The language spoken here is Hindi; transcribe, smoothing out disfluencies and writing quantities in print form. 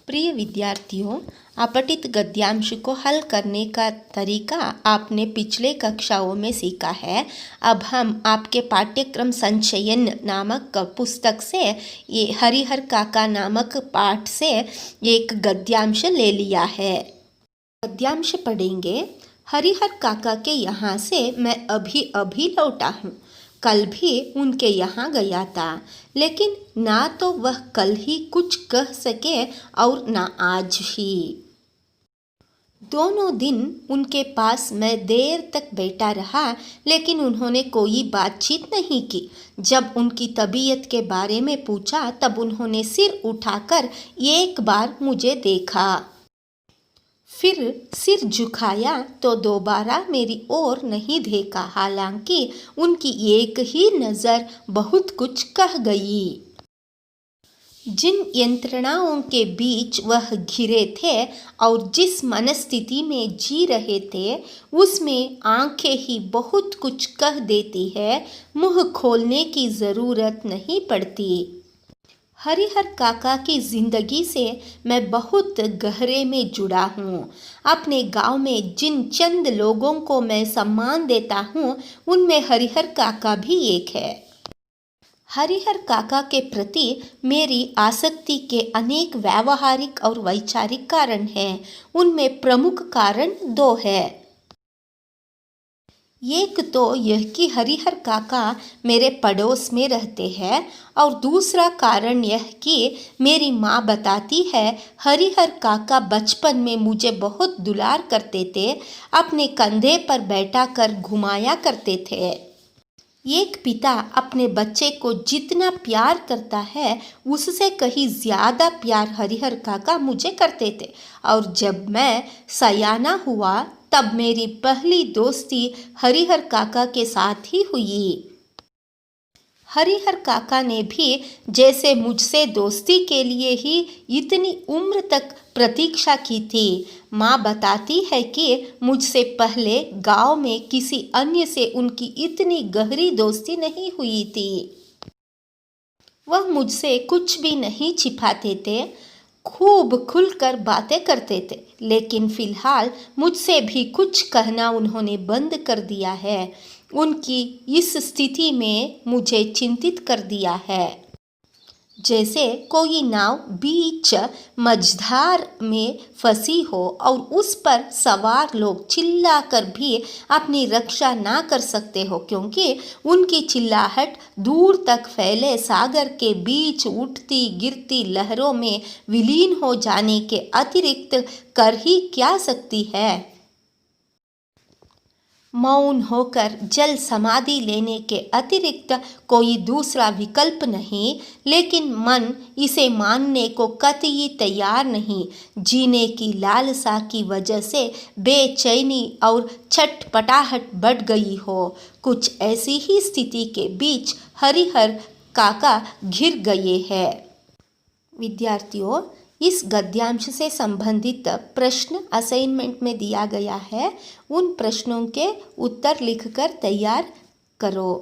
प्रिय विद्यार्थियों, अपठित गद्यांश को हल करने का तरीका आपने पिछले कक्षाओं में सीखा है। अब हम आपके पाठ्यक्रम संचयन नामक पुस्तक से ये हरिहर काका नामक पाठ से एक गद्यांश ले लिया है। गद्यांश पढ़ेंगे। हरिहर काका के यहाँ से मैं अभी अभी लौटा हूँ। कल भी उनके यहाँ गया था, लेकिन ना तो वह कल ही कुछ कह सके और ना आज ही। दोनों दिन उनके पास मैं देर तक बैठा रहा, लेकिन उन्होंने कोई बातचीत नहीं की। जब उनकी तबीयत के बारे में पूछा तब उन्होंने सिर उठाकर एक बार मुझे देखा, फिर सिर झुकाया तो दोबारा मेरी ओर नहीं देखा। हालांकि उनकी एक ही नज़र बहुत कुछ कह गई। जिन यंत्रणाओं के बीच वह घिरे थे और जिस मनस्थिति में जी रहे थे, उसमें आंखें ही बहुत कुछ कह देती है। मुंह खोलने की ज़रूरत नहीं पड़ती। हरिहर काका की ज़िंदगी से मैं बहुत गहरे में जुड़ा हूँ। अपने गांव में जिन चंद लोगों को मैं सम्मान देता हूँ, उनमें हरिहर काका भी एक है। हरिहर काका के प्रति मेरी आसक्ति के अनेक व्यावहारिक और वैचारिक कारण हैं। उनमें प्रमुख कारण दो हैं। एक तो यह कि हरिहर काका मेरे पड़ोस में रहते हैं, और दूसरा कारण यह कि मेरी माँ बताती है हरिहर काका बचपन में मुझे बहुत दुलार करते थे, अपने कंधे पर बैठा कर घुमाया करते थे। एक पिता अपने बच्चे को जितना प्यार करता है, उससे कहीं ज़्यादा प्यार हरिहर काका मुझे करते थे। और जब मैं सयाना हुआ तब मेरी पहली दोस्ती हरिहर काका के साथ ही हुई। हरिहर काका ने भी जैसे मुझसे दोस्ती के लिए ही इतनी उम्र तक प्रतीक्षा की थी। माँ बताती है कि मुझसे पहले गांव में किसी अन्य से उनकी इतनी गहरी दोस्ती नहीं हुई थी। वह मुझसे कुछ भी नहीं छिपाते थे, खूब खुलकर बातें करते थे, लेकिन फिलहाल मुझसे भी कुछ कहना उन्होंने बंद कर दिया है। उनकी इस स्थिति में मुझे चिंतित कर दिया है। जैसे कोई नाव बीच मझधार में फंसी हो और उस पर सवार लोग चिल्लाकर भी अपनी रक्षा ना कर सकते हो, क्योंकि उनकी चिल्लाहट दूर तक फैले सागर के बीच उठती गिरती लहरों में विलीन हो जाने के अतिरिक्त कर ही क्या सकती है। मौन होकर जल समाधि लेने के अतिरिक्त कोई दूसरा विकल्प नहीं, लेकिन मन इसे मानने को कतई तैयार नहीं। जीने की लालसा की वजह से बेचैनी और छटपटाहट बढ़ गई हो। कुछ ऐसी ही स्थिति के बीच हरिहर काका घिर गए हैं। विद्यार्थियों, इस गद्यांश से संबंधित प्रश्न असाइनमेंट में दिया गया है। उन प्रश्नों के उत्तर लिखकर तैयार करो।